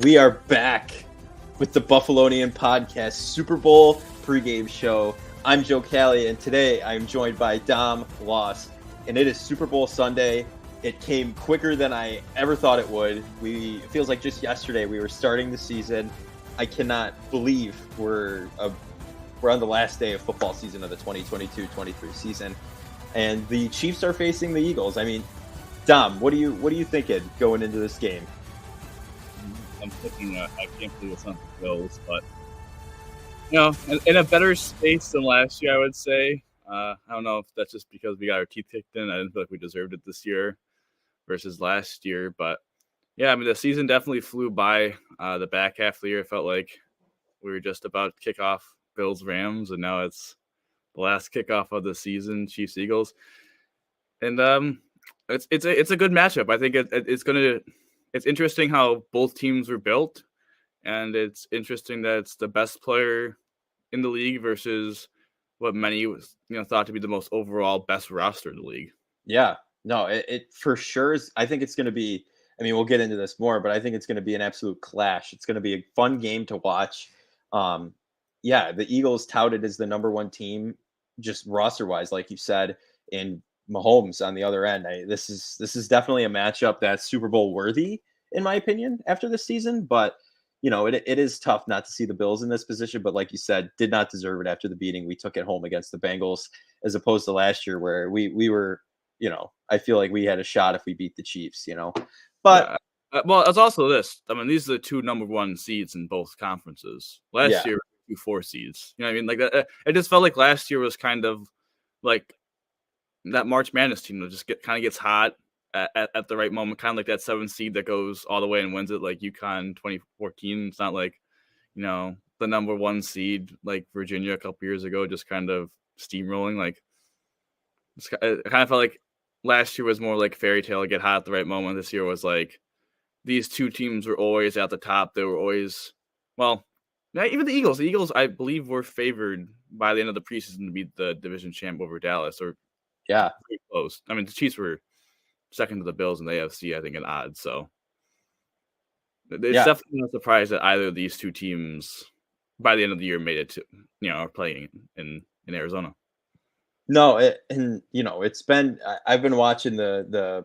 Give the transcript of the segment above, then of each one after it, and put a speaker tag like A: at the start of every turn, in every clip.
A: We are back with the Buffalonian podcast Super Bowl pregame show. I'm Joe Callie, and today I'm joined by Dom Loss, and it is Super Bowl Sunday. It came quicker than I ever thought it would. It feels like just yesterday we were starting the season. I cannot believe we're on the last day of football season of the 2022-23 season, and the Chiefs are facing the Eagles. I mean, Dom, what are you thinking going into this game?
B: I'm thinking I can't believe it's not the Bills, but in a better space than last year, I would say. I don't know if that's just because we got our teeth kicked in. I didn't feel like we deserved it this year versus last year, but yeah, I mean the season definitely flew by. The back half of the year, it felt like we were just about to kick off Bills Rams, and now it's the last kickoff of the season, Chiefs Eagles, and it's a good matchup. I think it's interesting how both teams were built, and it's interesting that it's the best player in the league versus what many thought to be the most overall best roster in the league.
A: Yeah, no, it for sure is. I think it's going to be. I mean, we'll get into this more, but I think it's going to be an absolute clash. It's going to be a fun game to watch. Yeah, the Eagles touted as the number one team, just roster wise, like you said, and Mahomes on the other end. This is definitely a matchup that's Super Bowl worthy, in my opinion, after this season. But it is tough not to see the Bills in this position. But like you said, did not deserve it after the beating we took at home against the Bengals, as opposed to last year where we were, I feel like we had a shot if we beat the Chiefs. But
B: well, it's also this. I mean, these are the two number one seeds in both conferences. Last year, 4 seeds. You know what I mean? Like that. It just felt like last year was kind of like that March Madness team that just kind of gets hot at the right moment, kind of like that 7 seed that goes all the way and wins it, like UConn 2014. It's not like the number 1 seed like Virginia a couple years ago, just kind of steamrolling. Like it kind of felt like last year was more like fairy tale, get hot at the right moment. This year was like these two teams were always at the top. They were always even the Eagles. The Eagles, I believe, were favored by the end of the preseason to beat the division champ over Dallas, or pretty close. I mean, the Chiefs were second to the Bills in the AFC, I think, in odds. So it's definitely not a surprise that either of these two teams, by the end of the year, made it to are playing in Arizona.
A: No, it's been. I've been watching the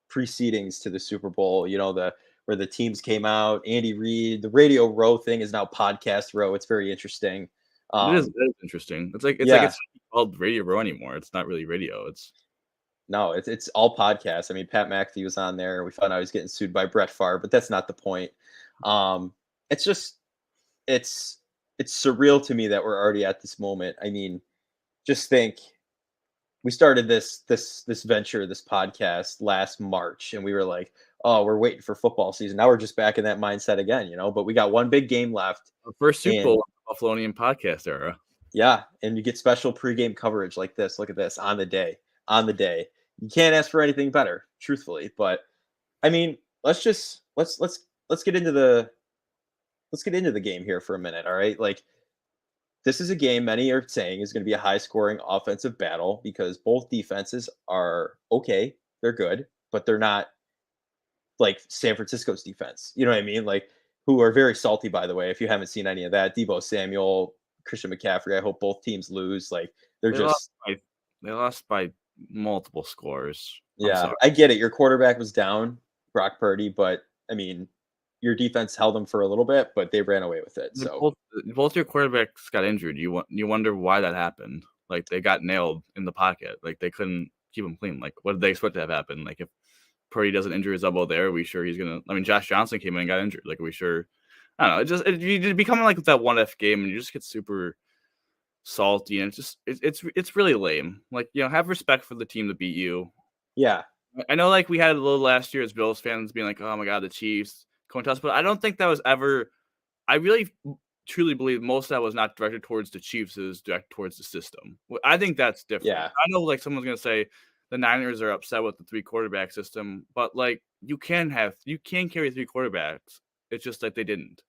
A: precedings to the Super Bowl. Where the teams came out. Andy Reid, the Radio Row thing is now Podcast Row. It's very interesting.
B: It is interesting. It's like it's not called Radio Row anymore. It's not really radio. It's
A: all podcasts. I mean, Pat McAfee was on there. We found out he was getting sued by Brett Favre, but that's not the point. It's just it's surreal to me that we're already at this moment. I mean, just think, we started this venture, this podcast last March, and we were like, oh, we're waiting for football season. Now we're just back in that mindset again, but we got one big game left.
B: Our first Super Bowl Buffalonian podcast era.
A: Yeah, and you get special pregame coverage like this. Look at this, on the day. You can't ask for anything better, truthfully. But I mean, let's get into the game here for a minute, all right? Like, this is a game many are saying is going to be a high-scoring offensive battle because both defenses are okay. They're good, but they're not like San Francisco's defense. You know what I mean? Like, who are very salty, by the way. If you haven't seen any of that, Deebo Samuel, Christian McCaffrey, I hope both teams lose. Like, they
B: lost by multiple scores.
A: Yeah, I get it. Your quarterback was down, Brock Purdy, but I mean, your defense held them for a little bit, but they ran away with it. So
B: both your quarterbacks got injured. You wonder why that happened. Like, they got nailed in the pocket. Like, they couldn't keep them clean. Like, what did they expect to have happen? Like, if Purdy doesn't injure his elbow there, are we sure he's gonna? I mean, Josh Johnson came in and got injured. Like, are we sure? I don't know. You become like that 1F game, and you just get super salty, and it's really lame. Like, have respect for the team that beat you.
A: Yeah,
B: I know. Like, we had a little last year as Bills fans being like, "Oh my God, the Chiefs." Contest, but I don't think that was ever. I really truly believe most of that was not directed towards the Chiefs; it was directed towards the system. I think that's different.
A: Yeah.
B: I know, like, someone's gonna say the Niners are upset with the 3-quarterback system, but like, you can carry 3 quarterbacks. It's just that they didn't.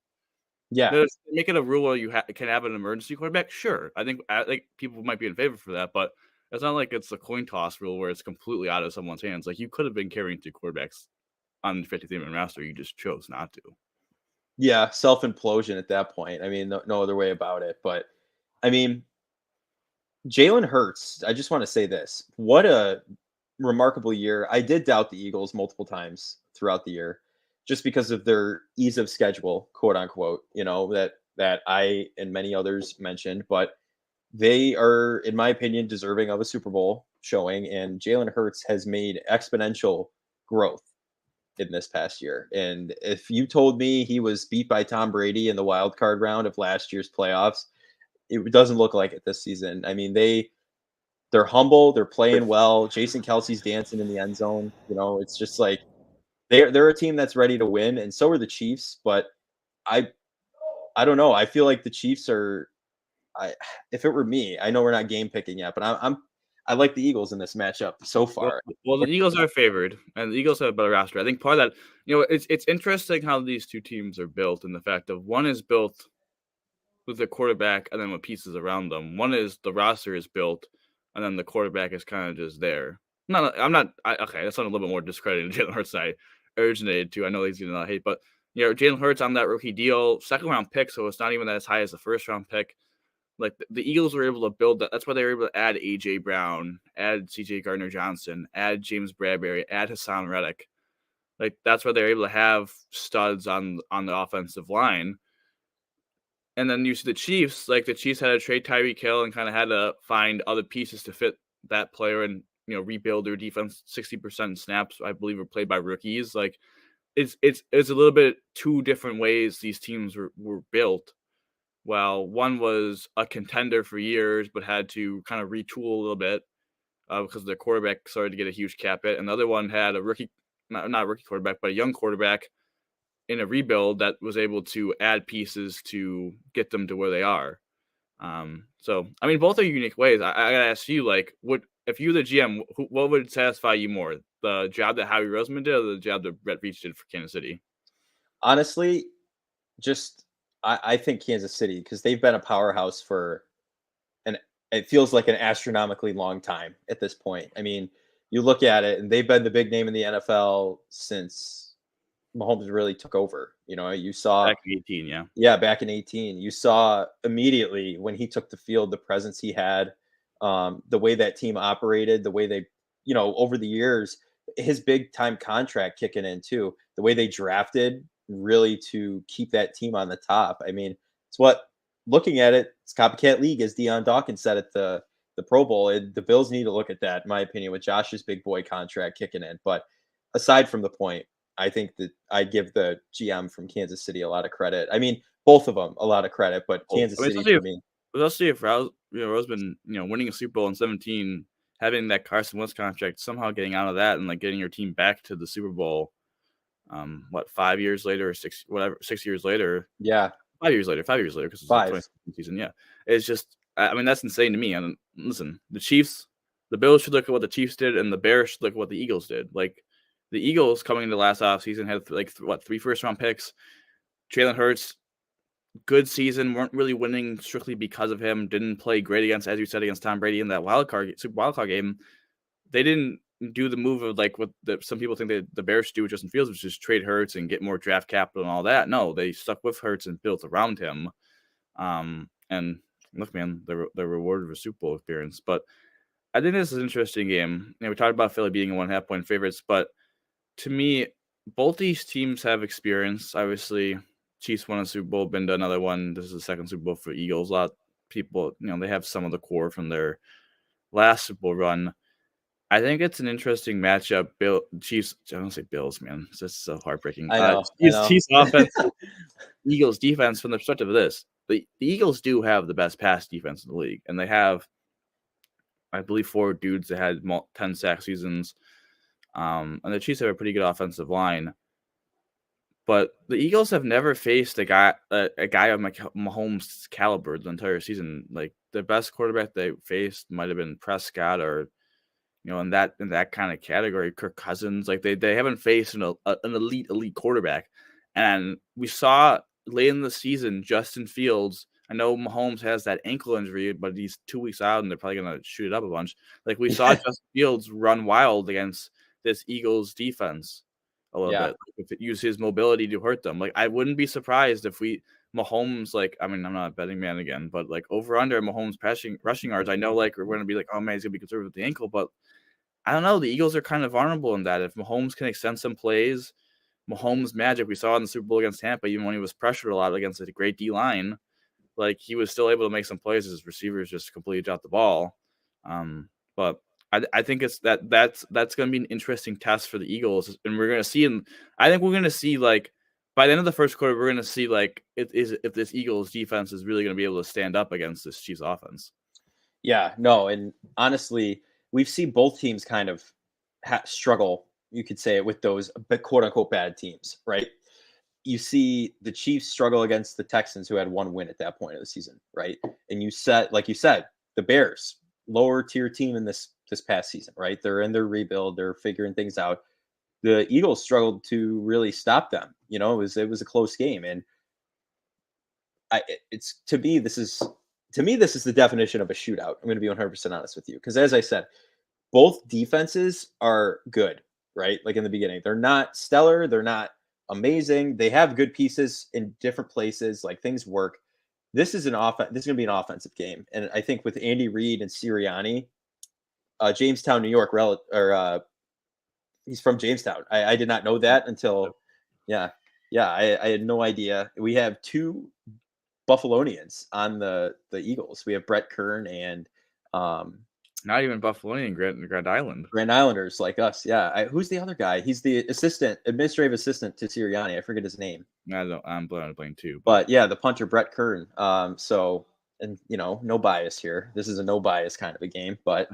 A: Yeah,
B: make it a rule where you can have an emergency quarterback. Sure, I think people might be in favor for that, but it's not like it's a coin toss rule where it's completely out of someone's hands. Like, you could have been carrying 2 quarterbacks on the 53-man roster. You just chose not to.
A: Yeah, self-implosion at that point. I mean, no other way about it. But I mean, Jalen Hurts, I just want to say this. What a remarkable year. I did doubt the Eagles multiple times throughout the year just because of their ease of schedule, quote unquote, that I and many others mentioned, but they are, in my opinion, deserving of a Super Bowl showing, and Jalen Hurts has made exponential growth in this past year. And if you told me he was beat by Tom Brady in the wild card round of last year's playoffs, it doesn't look like it this season. I mean, they're humble, they're playing well. Jason Kelsey's dancing in the end zone. It's just like they're a team that's ready to win, and so are the Chiefs. But I I don't know. I feel like the Chiefs are. I If it were me, I know we're not game picking yet, but I like the Eagles in this matchup so
B: Well,
A: far.
B: the Eagles are favored, and the Eagles have a better roster. I think part of that, it's interesting how these two teams are built, and the fact of one is built with a quarterback and then with pieces around them. One is the roster is built, and then the quarterback is kind of just there. No, I'm not. Okay, that's not a little bit more discrediting Jalen Hurts. I originated to. I know he's getting a lot of hate, but Jalen Hurts on that rookie deal, second round pick, so it's not even as high as the first round pick. Like the Eagles were able to build that. That's why they were able to add AJ Brown, add CJ Gardner Johnson, add James Bradbury, add Hassan Reddick. Like that's why they're able to have studs on the offensive line. And then you see the Chiefs, like the Chiefs had to trade Tyreek Hill and kind of had to find other pieces to fit that player and rebuild their defense. 60% snaps, I believe, were played by rookies. Like it's a little bit two different ways these teams were built. While one was a contender for years, but had to kind of retool a little bit because their quarterback started to get a huge cap hit. Another one had a rookie, not a rookie quarterback, but a young quarterback in a rebuild that was able to add pieces to get them to where they are. So I mean, both are unique ways. I gotta ask you, like, if you the GM, what would satisfy you more, the job that Howie Roseman did, or the job that Brett Veach did for Kansas City?
A: Honestly, just I think Kansas City because they've been a powerhouse for an it feels like an astronomically long time at this point. I mean, you look at it, and they've been the big name in the NFL since Mahomes really took over. You saw
B: Back in 18, yeah.
A: Yeah, back in 18. You saw immediately when he took the field, the presence he had, the way that team operated, the way they, over the years, his big time contract kicking in too, the way they drafted really to keep that team on the top. I mean, it's what looking at it, it's copycat league, as Deion Dawkins said at the Pro Bowl. The Bills need to look at that, in my opinion, with Josh's big boy contract kicking in. But aside from the point, I think that I give the GM from Kansas City a lot of credit. I mean, both of them a lot of credit, but
B: I
A: Kansas
B: mean,
A: City for me.
B: especially if Roseman, winning a Super Bowl in 17, having that Carson Wentz contract, somehow getting out of that and like getting your team back to the Super Bowl. 5 years later, or 6 years later,
A: Yeah,
B: 5 years later, because it's the
A: 5.
B: 20 season. Yeah, it's just, I mean, that's insane to me. And listen, the Bills should look at what the Chiefs did, and the Bears should look at what the Eagles did. Like the Eagles coming into last offseason had like 3 first round picks. Jalen Hurts, good season, weren't really winning strictly because of him. Didn't play great against, as you said, against Tom Brady in that Super wild card game. They didn't do the move of like what some people think the Bears should do with Justin Fields, which is trade Hurts and get more draft capital and all that. No, they stuck with Hurts and built around him. And look, man, they're rewarded with a Super Bowl appearance. But I think this is an interesting game. We talked about Philly being 1.5 point favorites, but to me, both these teams have experience. Obviously, Chiefs won a Super Bowl, been to another one. This is the second Super Bowl for Eagles. A lot of people, they have some of the core from their last Super Bowl run. I think it's an interesting matchup. Chiefs, I don't say Bills, man. It's just so heartbreaking.
A: I know.
B: Chiefs offense, Eagles defense. From the perspective of this, the Eagles do have the best pass defense in the league, and they have, I believe, 4 dudes that had 10 sack seasons. And the Chiefs have a pretty good offensive line. But the Eagles have never faced a guy of Mahomes' caliber the entire season. Like the best quarterback they faced might have been Prescott, or in that kind of category, Kirk Cousins. Like they haven't faced an elite quarterback. And we saw late in the season, Justin Fields. I know Mahomes has that ankle injury, but he's 2 weeks out, and they're probably gonna shoot it up a bunch. Like we saw Justin Fields run wild against this Eagles defense. a little
A: Yeah.
B: bit. If it use his mobility to hurt them. Like I wouldn't be surprised if Mahomes, like, I mean, I'm not a betting man again, but like over under Mahomes rushing yards. I know like we're gonna be like, oh man, he's gonna be conservative with the ankle, but I don't know. The Eagles are kind of vulnerable in that. If Mahomes can extend some plays, Mahomes magic we saw in the Super Bowl against Tampa, even when he was pressured a lot against a great D line, like he was still able to make some plays. His receivers just completely dropped the ball. But I think that's going to be an interesting test for the Eagles, and we're going to see. I think we're going to see like by the end of the first quarter, we're going to see like if this Eagles defense is really going to be able to stand up against this Chiefs offense.
A: Yeah, no, and honestly, we've seen both teams kind of struggle, you could say, with those quote unquote bad teams, right? You see the Chiefs struggle against the Texans, who had one win at that point of the season, right? And like you said, the Bears, lower tier team in this past season, right? They're in their rebuild, they're figuring things out. The Eagles struggled to really stop them. You know, it was a close game, and it's to me this is the definition of a shootout. I'm going to be 100% honest with you, because as I said, both defenses are good, right? Like in the beginning, they're not stellar, they're not amazing. They have good pieces in different places, like things work. This is This is going to be an offensive game, and I think with Andy Reid and Sirianni, Jamestown, New York, he's from Jamestown. I did not know that until, yeah, I had no idea. We have two Buffalonians on the Eagles. We have Brett Kern and
B: not even Buffalonian, Grand Island.
A: Grand Islanders like us. Yeah. Who's the other guy? He's the administrative assistant to Sirianni. I forget his name.
B: I'm blame too.
A: But yeah, the punter Brett Kern. So, and no bias here. This is a no bias kind of a game, but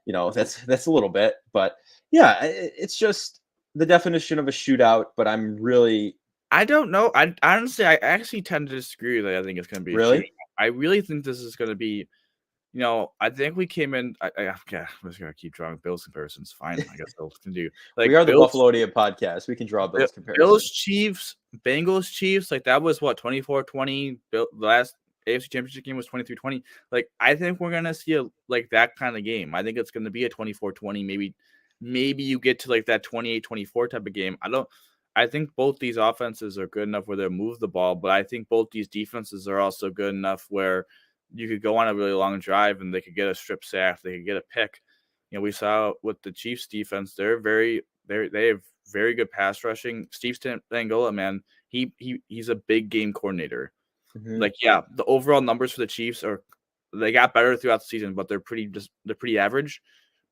A: that's a little bit. But yeah, it's just the definition of a shootout. But
B: I don't know. I honestly, I actually tend to disagree that I think it's going to be
A: really.
B: I really think this is going to be. I think we came in. I'm just gonna keep drawing Bills comparisons. Fine, I guess Bills can do. Like
A: we are the
B: Bills,
A: Buffalonian podcast. We can draw Bills comparisons.
B: Bills Chiefs, Bengals Chiefs. Like that was what 24-20. The last AFC Championship game was 23-20. Like I think we're gonna see like that kind of game. I think it's gonna be a 24-20. Maybe you get to like that 28-24 type of game. I think both these offenses are good enough where they move the ball, but I think both these defenses are also good enough where you could go on a really long drive and they could get a strip sack, they could get a pick. We saw with the Chiefs defense, they have very good pass rushing. Steve Spagnuolo, man, he's a big game coordinator.
A: Mm-hmm.
B: Like, yeah, the overall numbers for the Chiefs they got better throughout the season, but they're pretty average.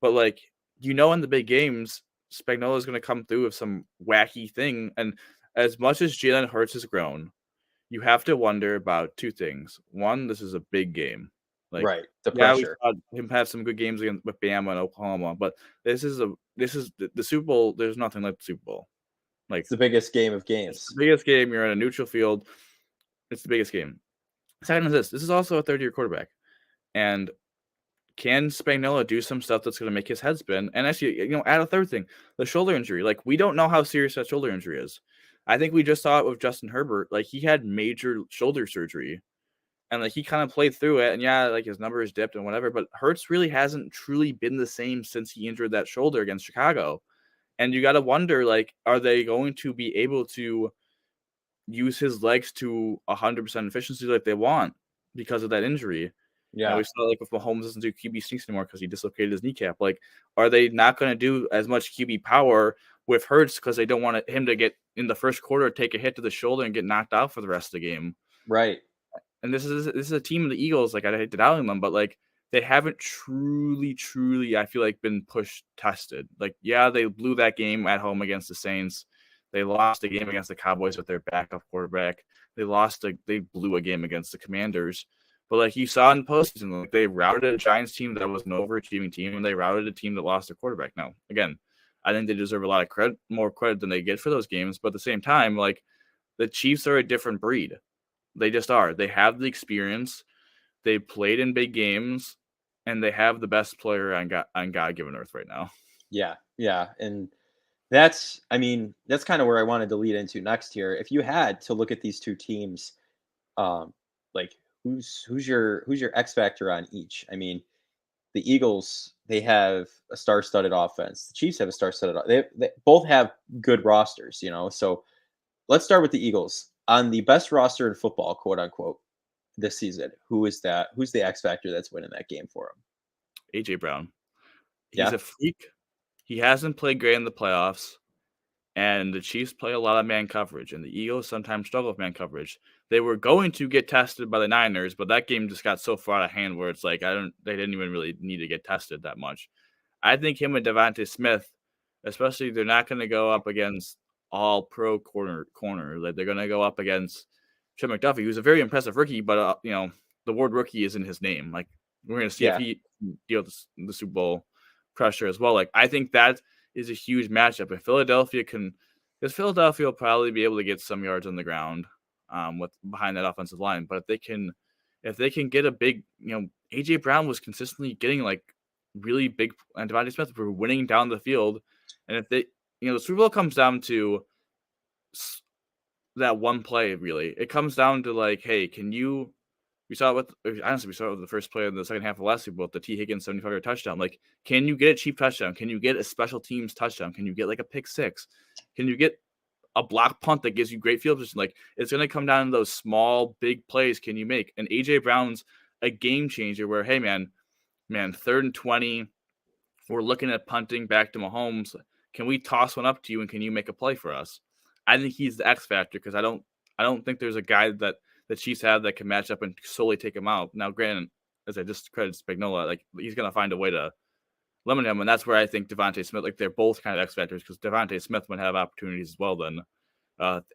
B: But like, in the big games, Spagnuolo is going to come through with some wacky thing. And as much as Jalen Hurts has grown, you have to wonder about two things. One, this is a big game. Like,
A: right, the pressure.
B: We saw him have some good games with Bama and Oklahoma, but this is the Super Bowl. There's nothing like the Super Bowl. Like,
A: it's the biggest game of games.
B: It's the biggest game. You're in a neutral field. It's the biggest game. Second is this. This is also a third-year quarterback, and can Spagnuolo do some stuff that's going to make his head spin? And actually, add a third thing: the shoulder injury. Like, we don't know how serious that shoulder injury is. I think we just saw it with Justin Herbert. Like, he had major shoulder surgery, and like he kind of played through it. And yeah, like his numbers dipped and whatever. But Hurts really hasn't truly been the same since he injured that shoulder against Chicago. And you got to wonder, like, are they going to be able to use his legs to 100% efficiency like they want because of that injury? Yeah, we saw like if Mahomes doesn't do QB sneaks anymore because he dislocated his kneecap. Like, are they not going to do as much QB power with Hurts because they don't want him to get in the first quarter, take a hit to the shoulder, and get knocked out for the rest of the game?
A: Right.
B: And this is a team of the Eagles. Like, I hate to down them, but like they haven't truly, I feel like, been tested. Like, yeah, they blew that game at home against the Saints. They lost a game against the Cowboys with their backup quarterback. They blew a game against the Commanders. But like you saw in postseason, like they routed a Giants team that was an overachieving team, and they routed a team that lost their quarterback. Now, again, I think they deserve a lot of more credit than they get for those games. But at the same time, like the Chiefs are a different breed. They just are. They have the experience. They played in big games, and they have the best player on God-given earth right now.
A: Yeah, and that's kind of where I wanted to lead into next here. If you had to look at these two teams, like who's your X factor on each? I mean, the Eagles, they have a star-studded offense. The Chiefs have a star-studded. They both have good rosters, So let's start with the Eagles on the best roster in football, quote unquote, this season. Who is that? Who's the X factor that's winning that game for them?
B: AJ Brown. He's
A: Yeah,
B: a freak. He hasn't played great in the playoffs, and the Chiefs play a lot of man coverage, and the Eagles sometimes struggle with man coverage. They were going to get tested by the Niners, but that game just got so far out of hand where it's like they didn't even really need to get tested that much. I think him and Devontae Smith, especially, they're not going to go up against all pro corner. Like, they're going to go up against Trent McDuffie, who's a very impressive rookie, but the word rookie is in his name. Like, we're going to see if he can deal with the Super Bowl pressure as well. Like, I think that is a huge matchup. If Philadelphia because Philadelphia will probably be able to get some yards on the ground with behind that offensive line. But if they can get a big, AJ Brown was consistently getting like really big, and Devontae Smith were winning down the field. And if they, the Super Bowl comes down to that one play, really. It comes down to like, hey, we saw it with the first play in the second half of last Super Bowl, the T. Higgins 75-yard touchdown. Like, can you get a cheap touchdown? Can you get a special teams touchdown? Can you get like a pick six? Can you get a block punt that gives you great field position? Like, it's going to come down to those small, big plays can you make? And AJ Brown's a game changer where, hey, man, 3rd and 20, we're looking at punting back to Mahomes. Can we toss one up to you, and can you make a play for us? I think he's the X factor because I don't think there's a guy that the Chiefs have that can match up and solely take him out. Now, granted, as I just credited Spagnola, like, he's going to find a way to limit him, and that's where I think Devontae Smith, like, they're both kind of X factors because Devontae Smith would have opportunities as well then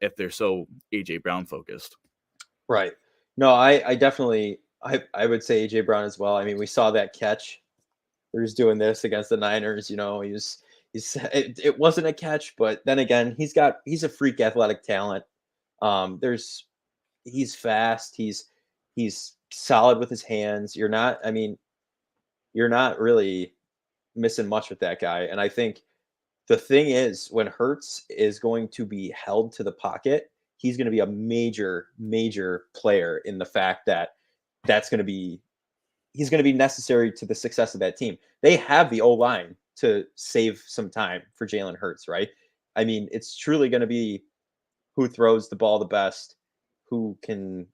B: if they're so AJ Brown focused.
A: Right. No, I definitely I would say AJ Brown as well. I mean, we saw that catch. He was doing this against the Niners. It wasn't a catch, but then again, he's a freak athletic talent. He's fast. He's solid with his hands. You're not really missing much with that guy. And I think the thing is, when Hurts is going to be held to the pocket, he's going to be a major, major player in the fact that he's going to be necessary to the success of that team. They have the O-line to save some time for Jalen Hurts, right? I mean, it's truly going to be who throws the ball the best, who can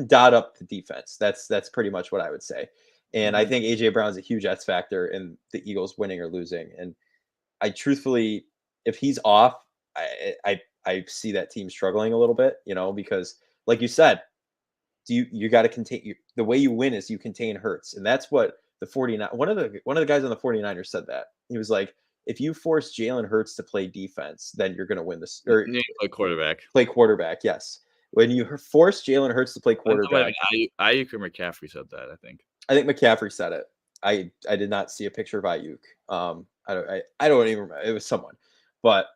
A: dot up the defense. That's pretty much what I would say. And I think AJ Brown's a huge X factor in the Eagles winning or losing. And I truthfully, if he's off, I see that team struggling a little bit, because like you said, you got to contain the way you win is you contain Hurts. And that's what the 49 one of the guys on the 49ers said that. He was like, if you force Jalen Hurts to play defense, then you're going to win this. Or
B: play quarterback.
A: Play quarterback, yes. When you force Jalen Hurts to play quarterback,
B: Ayuk or McCaffrey said that.
A: I think McCaffrey said it. I did not see a picture of Ayuk. I don't even remember. It was someone, but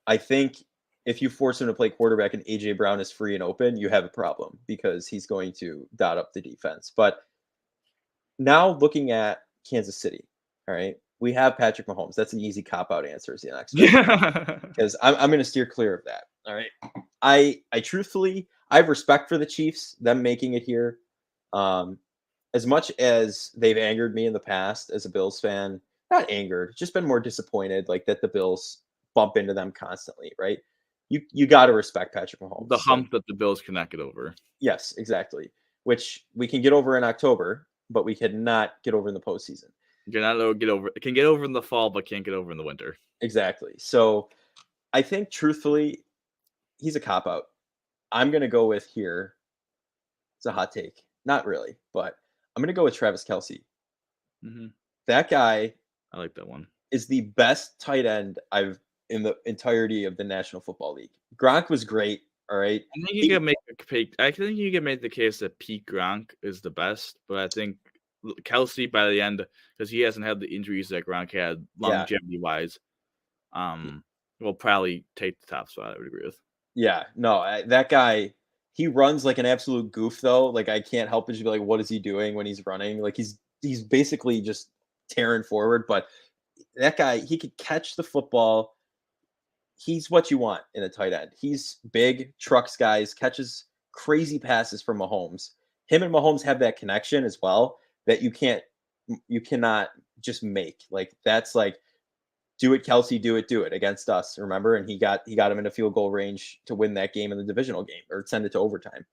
A: I think if you force him to play quarterback and AJ Brown is free and open, you have a problem because he's going to dot up the defense. But now looking at Kansas City, all right, we have Patrick Mahomes. That's an easy cop-out answer is the next one. Because I'm going to steer clear of that. All right. I truthfully, I have respect for the Chiefs, them making it here. As much as they've angered me in the past as a Bills fan, not angered, just been more disappointed, like that the Bills bump into them constantly, right? You got to respect Patrick Mahomes.
B: The hump that the Bills cannot get over.
A: Yes, exactly. Which we can get over in October, but we cannot get over in the postseason.
B: You're not able to get over. It can get over in the fall, but can't get over in the winter.
A: Exactly. So I think truthfully, he's a cop-out. I'm going to go with here. It's a hot take. Not really, but I'm going to go with Travis Kelce.
B: Mm-hmm.
A: That guy,
B: I like that one,
A: is the best tight end I've in the entirety of the National Football League. Gronk was great. All right.
B: I think you can make the case that Pete Gronk is the best, but I think Kelce by the end, because he hasn't had the injuries that Gronk had longevity wise, will probably take the top spot. I would agree with.
A: Yeah, no, that guy, he runs like an absolute goof though. Like I can't help but just be like, what is he doing when he's running? Like he's basically just tearing forward. But that guy, he could catch the football. He's what you want in a tight end. He's big, trucks guys, catches crazy passes from Mahomes. Him and Mahomes have that connection as well that you can't just make. Like that's like do it, Kelsey, do it against us. Remember? And he got him into field goal range to win that game in the divisional game or send it to overtime.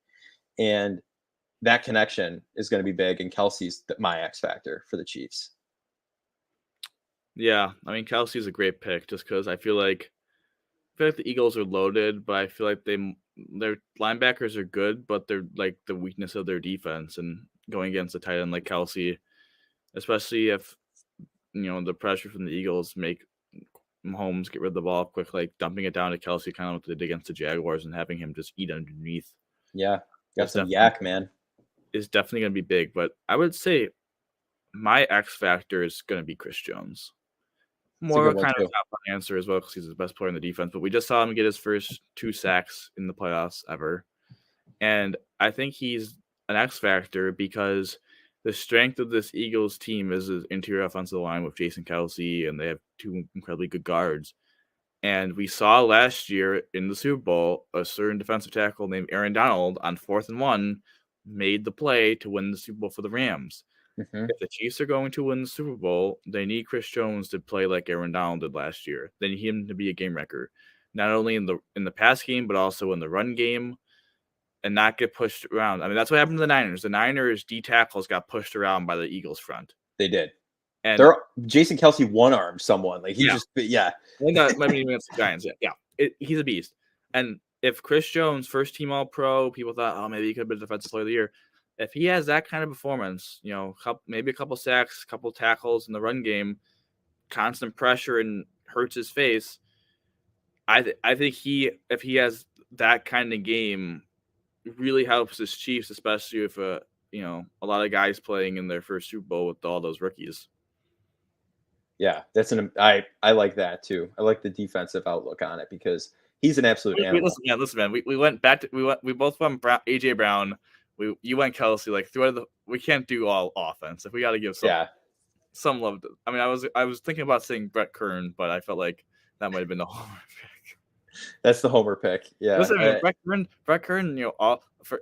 A: And that connection is going to be big. And Kelsey's my X factor for the Chiefs.
B: Yeah, I mean Kelsey's a great pick just because I feel like the Eagles are loaded, but I feel like their linebackers are good, but they're like the weakness of their defense and going against a tight end like Kelsey, especially if the pressure from the Eagles make Mahomes get rid of the ball quick, like dumping it down to Kelsey, kind of what they did against the Jaguars and having him just eat underneath.
A: Yeah, got some yak, man.
B: Is definitely going to be big, but I would say my X factor is going to be Chris Jones. More of a kind of top answer as well because he's the best player in the defense, but we just saw him get his first 2 sacks in the playoffs ever. And I think he's an X factor because the strength of this Eagles team is his interior offensive line with Jason Kelsey, and they have 2 incredibly good guards. And we saw last year in the Super Bowl, a certain defensive tackle named Aaron Donald on 4th and 1 made the play to win the Super Bowl for the Rams.
A: Mm-hmm.
B: If the Chiefs are going to win the Super Bowl, they need Chris Jones to play like Aaron Donald did last year. They need him to be a game wrecker, not only in the pass game, but also in the run game, and not get pushed around. I mean, that's what happened to the Niners. The Niners D tackles got pushed around by the Eagles front.
A: They did.
B: And
A: Jason Kelsey one-armed someone. Like he
B: I think that might be against the Giants. He's a beast. And if Chris Jones, first team All-Pro, people thought, oh, maybe he could have been Defensive Player of the Year. If he has that kind of performance, maybe a couple sacks, a couple tackles in the run game, constant pressure and hurts his face, I think if he has that kind of game, really helps his Chiefs, especially if a lot of guys playing in their first Super Bowl with all those rookies.
A: Yeah, I like that too. I like the defensive outlook on it because he's an absolute animal.
B: Listen, man. We went back to we both went AJ Brown. You went Kelsey. Like we can't do all offense. If we got to give some love. I mean, I was thinking about saying Brett Kern, but I felt like that might have been the homer pick.
A: That's the homer pick. Yeah.
B: Listen, man, Brett Kern.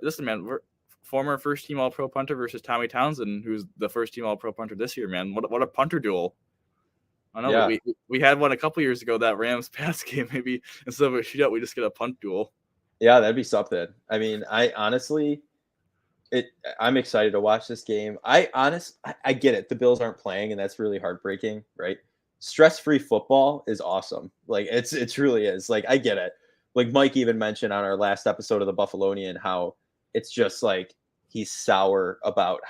B: Listen, man. We're former first team All-Pro punter versus Tommy Townsend, who's the first team All-Pro punter this year. Man, what a punter duel! I know. Yeah. We had one a couple years ago. That Rams pass game. Maybe instead of a shootout, we just get a punt duel.
A: Yeah, that'd be something. I mean, I'm excited to watch this game. I get it. The Bills aren't playing, and that's really heartbreaking, right? Stress-free football is awesome. Like it really is. Like I get it. Like Mike even mentioned on our last episode of the Buffalonian how it's just like he's sour about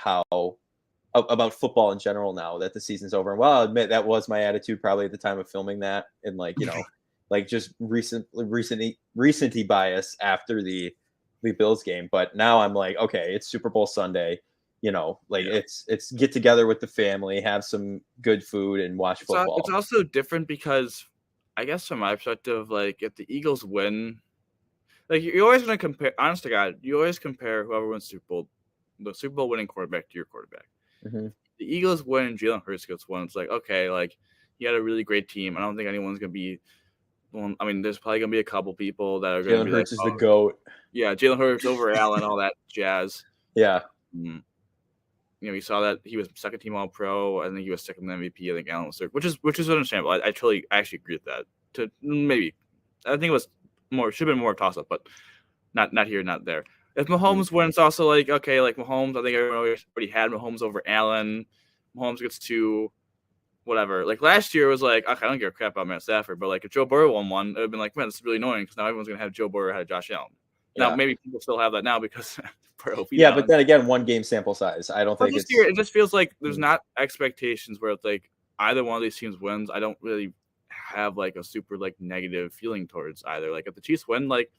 A: football in general now that the season's over. And well, I'll admit that was my attitude probably at the time of filming that, and like like just recency bias after the Bills game. But now I'm like, okay, it's Super Bowl Sunday. It's get together with the family, have some good food, and watch football.
B: It's also different because I guess from my perspective, like if the Eagles win, like you're always going to compare. Honest to God, you always compare whoever wins the Super Bowl winning quarterback to your quarterback.
A: Mm-hmm.
B: The Eagles win and Jalen Hurts gets one. It's like, okay, like he had a really great team. I don't think anyone's going to be. Well, I mean, there's probably going to be a couple people that are going to be
A: Hurts
B: like,
A: is the GOAT.
B: Yeah, Jalen Hurts over Allen, all that jazz.
A: Yeah.
B: We saw that he was second team All-Pro. I think he was second MVP. I think Allen was third, which is understandable. I actually agree with that. I think it was should have been more toss up, but not here, not there. If Mahomes wins, also like okay, like Mahomes, I think everyone already had Mahomes over Allen. Mahomes gets to whatever. Like last year, it was like okay, I don't give a crap about Matt Stafford, but like if Joe Burrow won one, it would have been like, man, this is really annoying because now everyone's gonna have Joe Burrow ahead of Josh Allen.
A: Yeah.
B: Now maybe people still have that now because Burrow.
A: But then again, one game sample size. I don't think
B: it just feels like there's not expectations where it's like either one of these teams wins. I don't really have like a super like negative feeling towards either. Like if the Chiefs win, like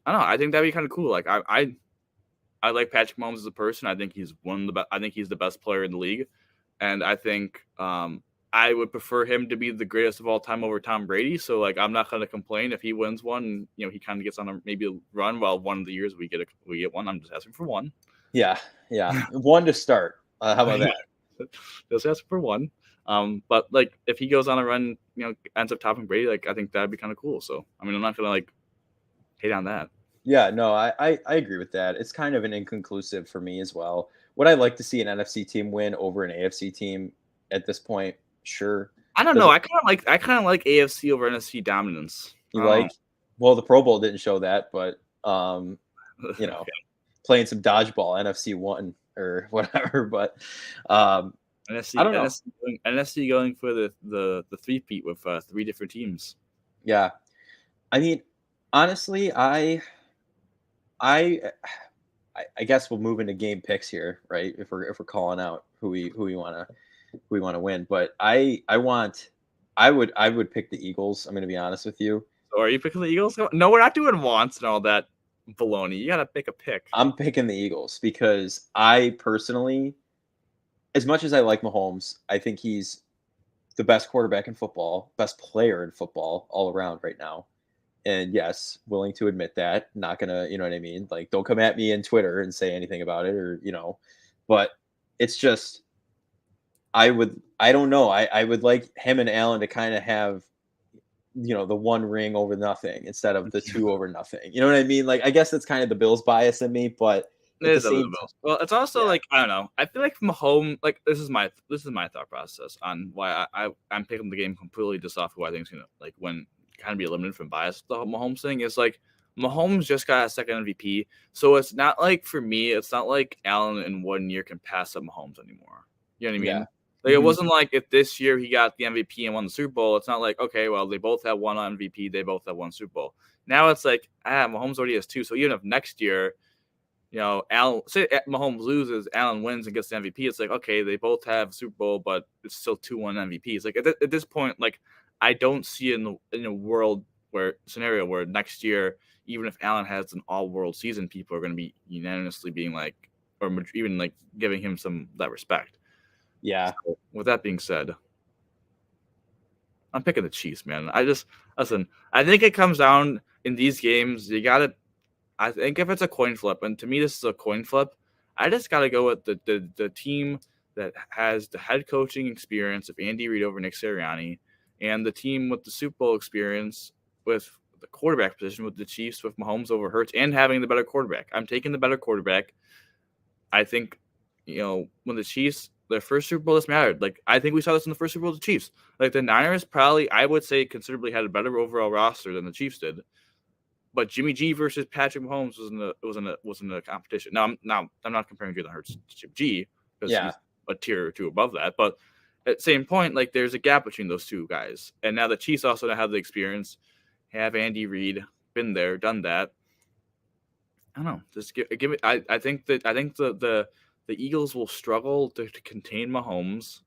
B: I don't know. I think that'd be kind of cool. Like I like Patrick Mahomes as a person. I think he's I think he's the best player in the league, and I think I would prefer him to be the greatest of all time over Tom Brady. So like I'm not going to complain if he wins one. He kind of gets on maybe a run. While one of the years we get one. I'm just asking for one.
A: Yeah. One to start. How about that?
B: Just ask for one. But like if he goes on a run, ends up topping Brady, like I think that'd be kind of cool. So I mean, I'm not gonna like hate on that.
A: Yeah, no, I agree with that. It's kind of an inconclusive for me as well. Would I like to see an NFC team win over an AFC team at this point? Sure.
B: I don't know. I kind of like AFC over NFC dominance.
A: You like? Well, the Pro Bowl didn't show that, but you know,
B: Okay.
A: playing some dodgeball, NFC 1 or whatever. But
B: NFC,
A: I don't know.
B: NFC going for the three-peat with 3 different teams.
A: Yeah, I mean, honestly, I guess we'll move into game picks here, right? If we're calling out who we want to win, but I would pick the Eagles. I'm going to be honest with you.
B: So are you picking the Eagles? No, we're not doing wants and all that baloney. You got to pick a pick.
A: I'm picking the Eagles because I personally, as much as I like Mahomes, I think he's the best quarterback in football, best player in football all around right now. And yes, willing to admit that. Not gonna, you know what I mean? Like, don't come at me in Twitter and say anything about it, or but it's just I don't know. I would like him and Allen to kind of have, the one ring over nothing instead of the 2 over nothing. You know what I mean? Like, I guess that's kind of the Bills bias in me, but
B: It is the Bills. Well, it's also like, I don't know. I feel like Mahomes, like this is my thought process on why I'm picking the game completely just off who I think is gonna like win, kind of be eliminated from bias. The Mahomes thing is like Mahomes just got a second MVP, so it's not like, for me, it's not like Allen in 1 year can pass up Mahomes anymore. You know what I mean?
A: Yeah.
B: Like, it wasn't like if this year he got the MVP and won the Super Bowl, it's not like, okay, well, they both have one MVP, they both have one Super Bowl. Now it's like, Mahomes already has 2, so even if next year, Allen, say Mahomes loses, Allen wins and gets the MVP, it's like, okay, they both have Super Bowl, but it's still 2-1 MVPs. Like, at this point, like, I don't see in a scenario where next year, even if Allen has an all-world season, people are going to be unanimously being like, or even like giving him that respect.
A: Yeah.
B: So, with that being said, I'm picking the Chiefs, man. Listen, I think it comes down in these games. I think if it's a coin flip, and to me this is a coin flip, I just got to go with the team that has the head coaching experience of Andy Reid over Nick Sirianni, and the team with the Super Bowl experience with the quarterback position with the Chiefs, with Mahomes over Hurts, and having the better quarterback. I'm taking the better quarterback. I think, when the Chiefs, their first Super Bowl, this mattered. Like, I think we saw this in the first Super Bowl with the Chiefs. Like, the Niners probably, I would say, considerably had a better overall roster than the Chiefs did. But Jimmy G versus Patrick Mahomes was in a competition. Now I'm not comparing Jalen Hurts to Jimmy G because he's a tier or 2 above that. But at the same point, like, there's a gap between those 2 guys. And now the Chiefs also have the experience, have Andy Reid, been there, done that. I don't know. Just give it. I think the Eagles will struggle to contain Mahomes.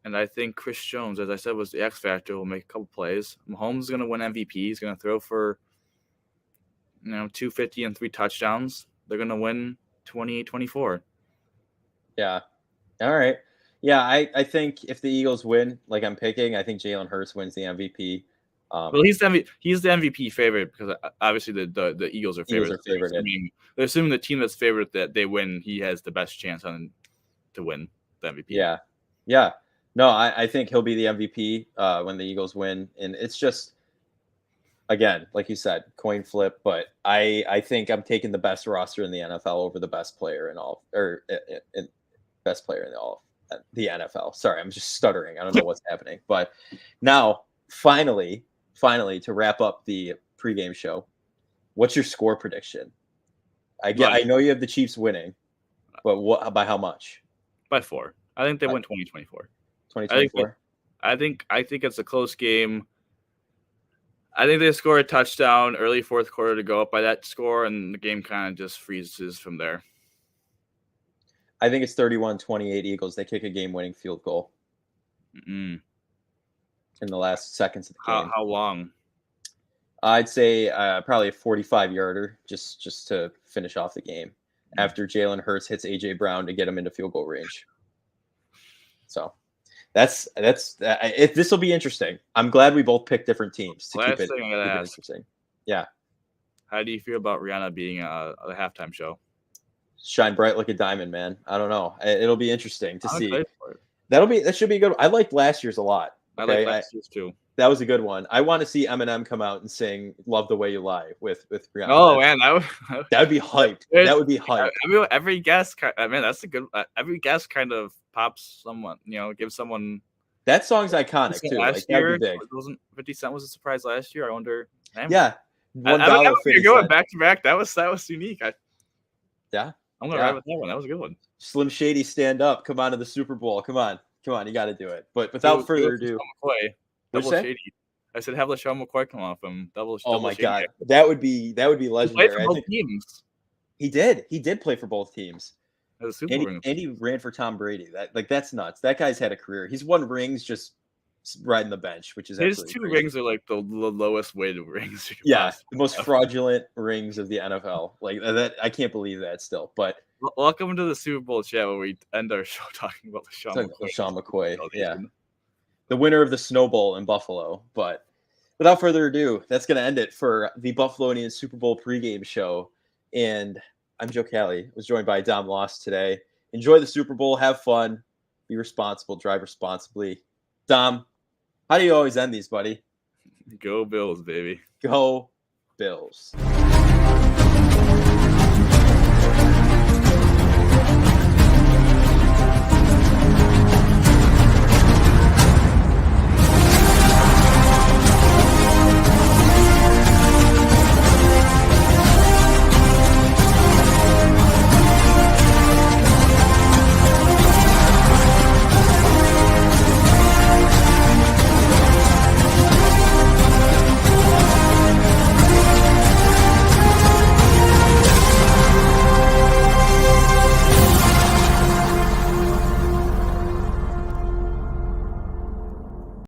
B: And I think Chris Jones, as I said, was the X factor, will make a couple plays. Mahomes is going to win MVP. He's going to throw for 250 and 3 touchdowns. They're going to win 28-24.
A: Yeah. All right. Yeah, I think if the Eagles win, like I'm picking, I think Jalen Hurts wins the MVP.
B: Well, he's the MVP favorite because obviously the Eagles are favored. They're assuming the team that's favored that they win, he has the best chance to win the MVP.
A: Yeah. Yeah. No, I think he'll be the MVP when the Eagles win. And it's just, again, like you said, coin flip, but I think I'm taking the best roster in the NFL over the best player best player in the NFL. Sorry, I'm just stuttering. I don't know what's happening. But now, finally, to wrap up the pregame show, what's your score prediction? I know you have the Chiefs winning, but by how much?
B: By 4. I think they win 20-24.
A: 20-24.
B: I think it's a close game. I think they score a touchdown early fourth quarter to go up by that score, and the game kind of just freezes from there.
A: I think it's 31-28 Eagles. They kick a game-winning field goal in the last seconds of the game.
B: How long?
A: I'd say probably a 45-yarder just to finish off the game after Jalen Hurts hits A.J. Brown to get him into field goal range. So that's this will be interesting. I'm glad we both picked different teams to keep it interesting. Yeah.
B: How do you feel about Rihanna being the halftime show?
A: Shine bright like a diamond, man. I don't know. It'll be interesting to see.
B: That
A: should be good. I liked last year's a lot.
B: Okay? I like last year's too.
A: That was a good one. I want to see Eminem come out and sing "Love the Way You Lie" with Rihanna.
B: Oh man,
A: That would be hyped. That would be hyped.
B: Every guest, man, that's a good. Every guest kind of pops someone, gives someone.
A: That song's iconic too.
B: Last
A: Like,
B: year,
A: that'd be big.
B: wasn't 50 Cent was a surprise last year? I wonder. Man,
A: Yeah,
B: $1. You're going back to back. That was unique.
A: Yeah,
B: I'm gonna ride with that one. That was a good one.
A: Slim Shady, stand up. Come on to the Super Bowl. Come on. You got to do it. But without further ado,
B: Double Shady. I said have LaShawn McCoy come off him.
A: Oh my God, that would be legendary.
B: He played for both teams.
A: He did play for both teams.
B: And
A: he ran for Tom Brady. That's nuts. That guy's had a career. He's won rings just riding the bench, which is
B: his two crazy. Rings are like the lowest weighted rings.
A: Yeah, the most fraudulent rings of the NFL. Like that, I can't believe that still. But
B: welcome to the Super Bowl chat where we end our show talking about
A: LaShawn McCoy. Yeah, the winner of the Snow Bowl in Buffalo. But without further ado, that's going to end it for the Buffalonian Super Bowl pregame show. And I'm Joe Cali. Was joined by Dom Loss today. Enjoy the Super Bowl. Have fun. Be responsible. Drive responsibly. Dom, how do you always end these, buddy?
B: Go Bills, baby.
A: Go Bills.